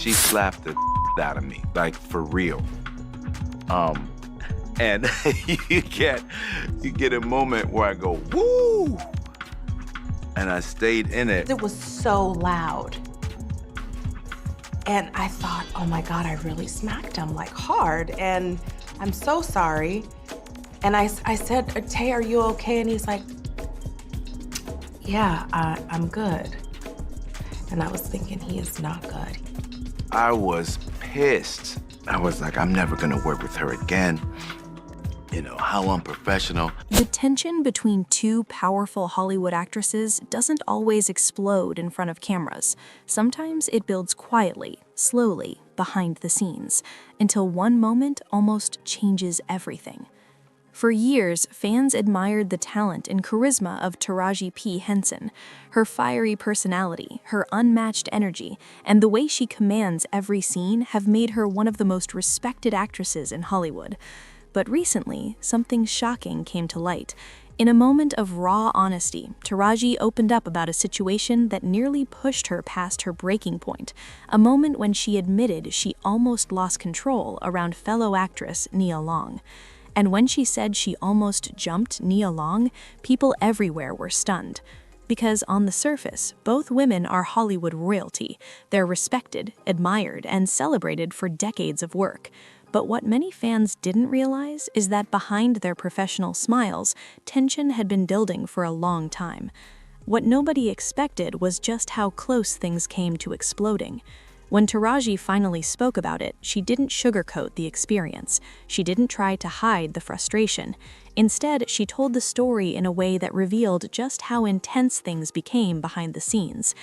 she slapped the out of me, like for real. And you get a moment where I go, woo! And I stayed in it. It was so loud. And I thought, oh my God, I really smacked him like hard. And I'm so sorry. And I said, Tay, are you okay? And he's like, yeah, I'm good. And I was thinking, he is not good. I was pissed. I was like, I'm never gonna work with her again. You know, how unprofessional. The tension between two powerful Hollywood actresses doesn't always explode in front of cameras. Sometimes it builds quietly, slowly, behind the scenes, until one moment almost changes everything. For years, fans admired the talent and charisma of Taraji P. Henson. Her fiery personality, her unmatched energy, and the way she commands every scene have made her one of the most respected actresses in Hollywood. But recently, something shocking came to light. In a moment of raw honesty, Taraji opened up about a situation that nearly pushed her past her breaking point, a moment when she admitted she almost lost control around fellow actress Nia Long. And when she said she almost jumped Nia Long, people everywhere were stunned. Because on the surface, both women are Hollywood royalty. They're respected, admired, and celebrated for decades of work. But what many fans didn't realize is that behind their professional smiles, tension had been building for a long time. What nobody expected was just how close things came to exploding. When Taraji finally spoke about it, she didn't sugarcoat the experience. She didn't try to hide the frustration. Instead, she told the story in a way that revealed just how intense things became behind the scenes.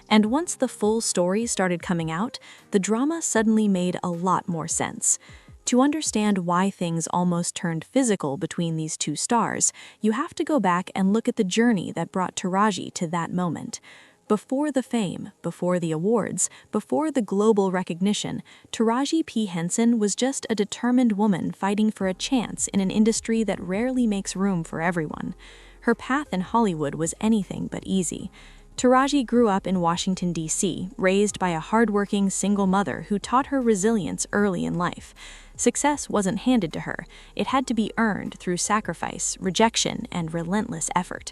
And once the full story started coming out, the drama suddenly made a lot more sense. To understand why things almost turned physical between these two stars, you have to go back and look at the journey that brought Taraji to that moment. Before the fame, before the awards, before the global recognition, Taraji P. Henson was just a determined woman fighting for a chance in an industry that rarely makes room for everyone. Her path in Hollywood was anything but easy. Taraji grew up in Washington, D.C., raised by a hardworking single mother who taught her resilience early in life. Success wasn't handed to her. It had to be earned through sacrifice, rejection, and relentless effort.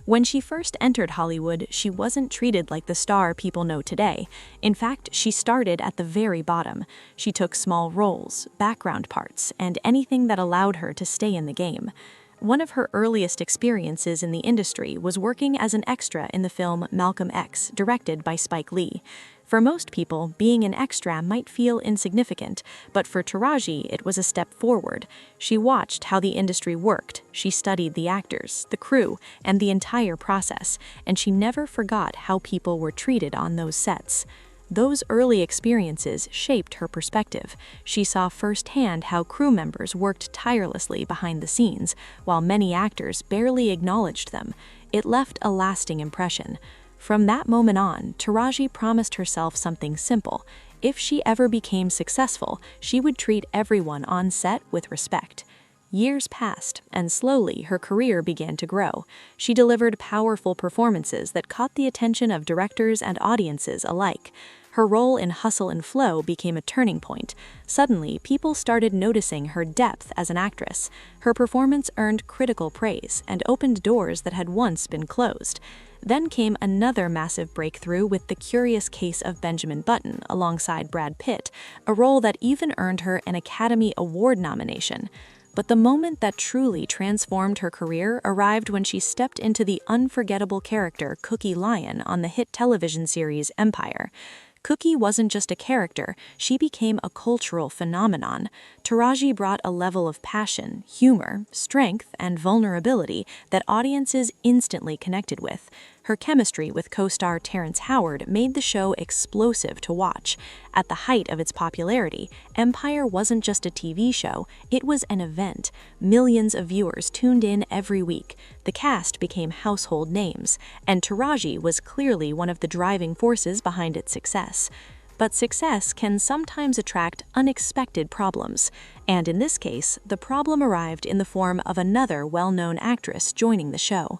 When she first entered Hollywood, she wasn't treated like the star people know today. In fact, she started at the very bottom. She took small roles, background parts, and anything that allowed her to stay in the game. One of her earliest experiences in the industry was working as an extra in the film Malcolm X, directed by Spike Lee. For most people, being an extra might feel insignificant, but for Taraji, it was a step forward. She watched how the industry worked, she studied the actors, the crew, and the entire process, and she never forgot how people were treated on those sets. Those early experiences shaped her perspective. She saw firsthand how crew members worked tirelessly behind the scenes, while many actors barely acknowledged them. It left a lasting impression. From that moment on, Taraji promised herself something simple. If she ever became successful, she would treat everyone on set with respect. Years passed, and slowly her career began to grow. She delivered powerful performances that caught the attention of directors and audiences alike. Her role in Hustle and Flow became a turning point. Suddenly, people started noticing her depth as an actress. Her performance earned critical praise and opened doors that had once been closed. Then came another massive breakthrough with The Curious Case of Benjamin Button alongside Brad Pitt, a role that even earned her an Academy Award nomination. But the moment that truly transformed her career arrived when she stepped into the unforgettable character Cookie Lyon on the hit television series Empire. Cookie wasn't just a character, she became a cultural phenomenon. Taraji brought a level of passion, humor, strength, and vulnerability that audiences instantly connected with. Her chemistry with co-star Terrence Howard made the show explosive to watch. At the height of its popularity, Empire wasn't just a TV show, it was an event. Millions of viewers tuned in every week. The cast became household names, and Taraji was clearly one of the driving forces behind its success. But success can sometimes attract unexpected problems, and in this case, the problem arrived in the form of another well-known actress joining the show.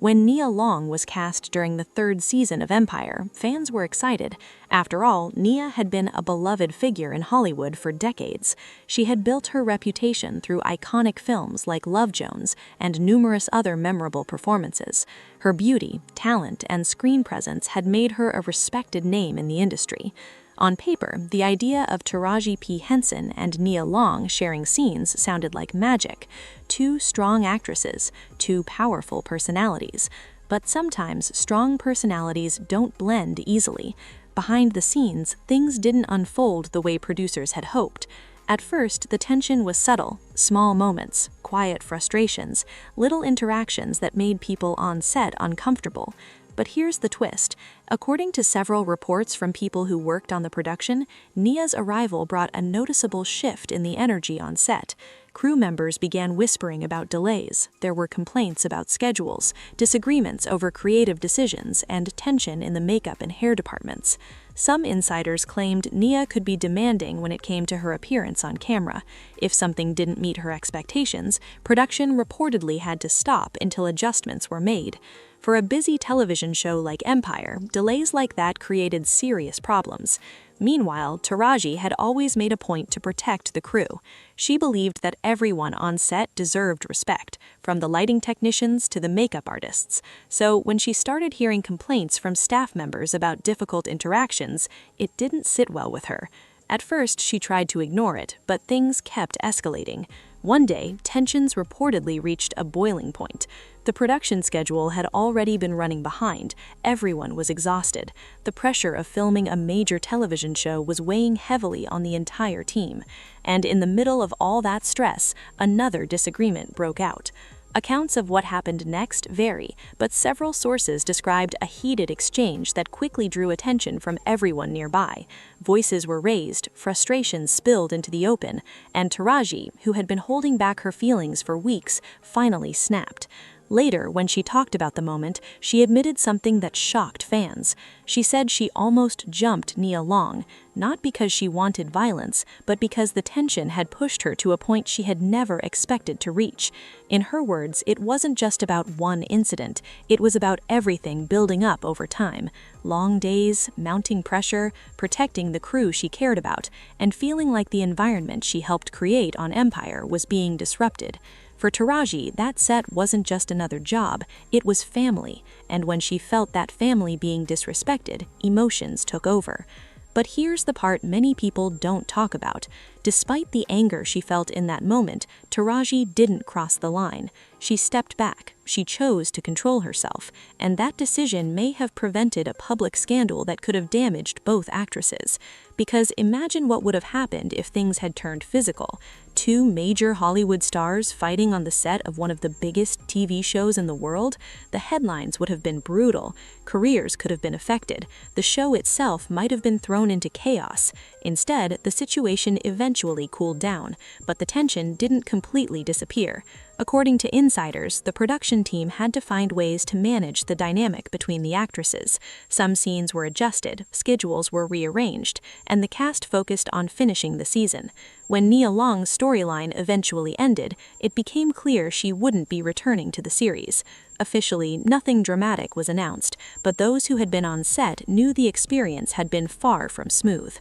When Nia Long was cast during the third season of Empire, fans were excited. After all, Nia had been a beloved figure in Hollywood for decades. She had built her reputation through iconic films like Love Jones and numerous other memorable performances. Her beauty, talent, and screen presence had made her a respected name in the industry. On paper, the idea of Taraji P. Henson and Nia Long sharing scenes sounded like magic. Two strong actresses, two powerful personalities. But sometimes strong personalities don't blend easily. Behind the scenes, things didn't unfold the way producers had hoped. At first, the tension was subtle, small moments, quiet frustrations, little interactions that made people on set uncomfortable. But here's the twist. According to several reports from people who worked on the production, Nia's arrival brought a noticeable shift in the energy on set. Crew members began whispering about delays, there were complaints about schedules, disagreements over creative decisions, and tension in the makeup and hair departments. Some insiders claimed Nia could be demanding when it came to her appearance on camera. If something didn't meet her expectations, production reportedly had to stop until adjustments were made. For a busy television show like Empire, delays like that created serious problems. Meanwhile, Taraji had always made a point to protect the crew. She believed that everyone on set deserved respect, from the lighting technicians to the makeup artists. So when she started hearing complaints from staff members about difficult interactions, it didn't sit well with her. At first, she tried to ignore it, but things kept escalating. One day, tensions reportedly reached a boiling point. The production schedule had already been running behind. Everyone was exhausted. The pressure of filming a major television show was weighing heavily on the entire team. And in the middle of all that stress, another disagreement broke out. Accounts of what happened next vary, but several sources described a heated exchange that quickly drew attention from everyone nearby. Voices were raised, frustrations spilled into the open, and Taraji, who had been holding back her feelings for weeks, finally snapped. Later, when she talked about the moment, she admitted something that shocked fans. She said she almost jumped Nia Long, not because she wanted violence, but because the tension had pushed her to a point she had never expected to reach. In her words, it wasn't just about one incident, it was about everything building up over time. Long days, mounting pressure, protecting the crew she cared about, and feeling like the environment she helped create on Empire was being disrupted. For Taraji, that set wasn't just another job, it was family, and when she felt that family being disrespected, emotions took over. But here's the part many people don't talk about. Despite the anger she felt in that moment, Taraji didn't cross the line. She stepped back, she chose to control herself, and that decision may have prevented a public scandal that could have damaged both actresses. Because imagine what would have happened if things had turned physical. Two major Hollywood stars fighting on the set of one of the biggest TV shows in the world? The headlines would have been brutal. Careers could have been affected. The show itself might have been thrown into chaos. Instead, the situation eventually cooled down, but the tension didn't completely disappear. According to insiders, the production team had to find ways to manage the dynamic between the actresses. Some scenes were adjusted, schedules were rearranged, and the cast focused on finishing the season. When Nia Long's storyline eventually ended, it became clear she wouldn't be returning to the series. Officially, nothing dramatic was announced, but those who had been on set knew the experience had been far from smooth.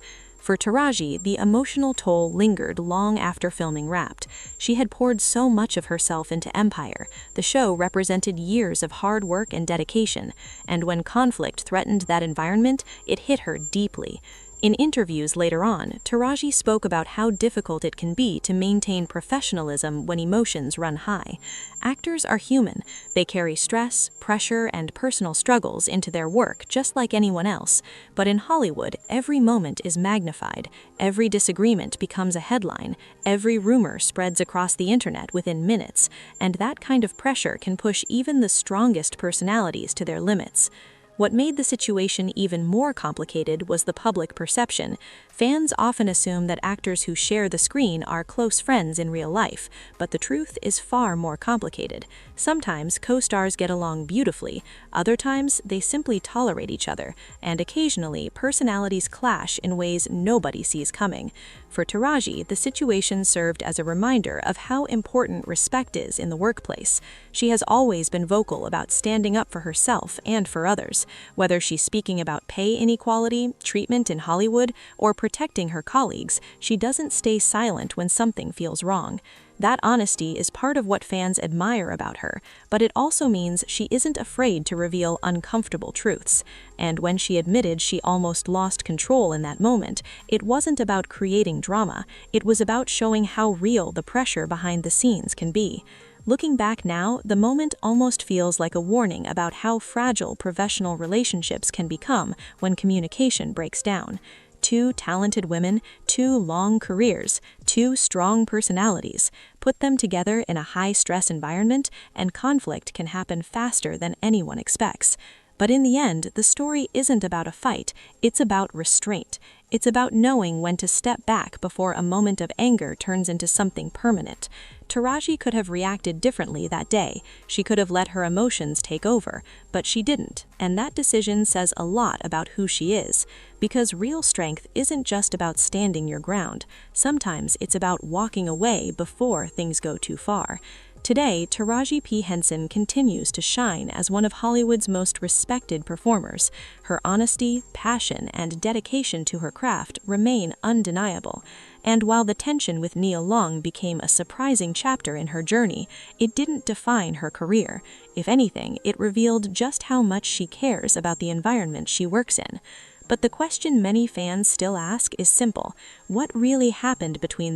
For Taraji, the emotional toll lingered long after filming wrapped. She had poured so much of herself into Empire. The show represented years of hard work and dedication, and when conflict threatened that environment, it hit her deeply. In interviews later on, Taraji spoke about how difficult it can be to maintain professionalism when emotions run high. Actors are human. They carry stress, pressure, and personal struggles into their work just like anyone else. But in Hollywood, every moment is magnified. Every disagreement becomes a headline. Every rumor spreads across the internet within minutes. And that kind of pressure can push even the strongest personalities to their limits. What made the situation even more complicated was the public perception. Fans often assume that actors who share the screen are close friends in real life, but the truth is far more complicated. Sometimes co-stars get along beautifully, other times they simply tolerate each other, and occasionally personalities clash in ways nobody sees coming. For Taraji, the situation served as a reminder of how important respect is in the workplace. She has always been vocal about standing up for herself and for others, whether she's speaking about pay inequality, treatment in Hollywood, or protecting her colleagues. She doesn't stay silent when something feels wrong. That honesty is part of what fans admire about her, but it also means she isn't afraid to reveal uncomfortable truths. And when she admitted she almost lost control in that moment, it wasn't about creating drama, it was about showing how real the pressure behind the scenes can be. Looking back now, the moment almost feels like a warning about how fragile professional relationships can become when communication breaks down. Two talented women, two long careers, two strong personalities. Put them together in a high-stress environment, and conflict can happen faster than anyone expects. But in the end, the story isn't about a fight, it's about restraint. It's about knowing when to step back before a moment of anger turns into something permanent. Taraji could have reacted differently that day. She could have let her emotions take over, but she didn't, and that decision says a lot about who she is. Because real strength isn't just about standing your ground. Sometimes it's about walking away before things go too far. Today, Taraji P. Henson continues to shine as one of Hollywood's most respected performers. Her honesty, passion, and dedication to her craft remain undeniable. And while the tension with Nia Long became a surprising chapter in her journey, it didn't define her career. If anything, it revealed just how much she cares about the environment she works in. But the question many fans still ask is simple: what really happened between them?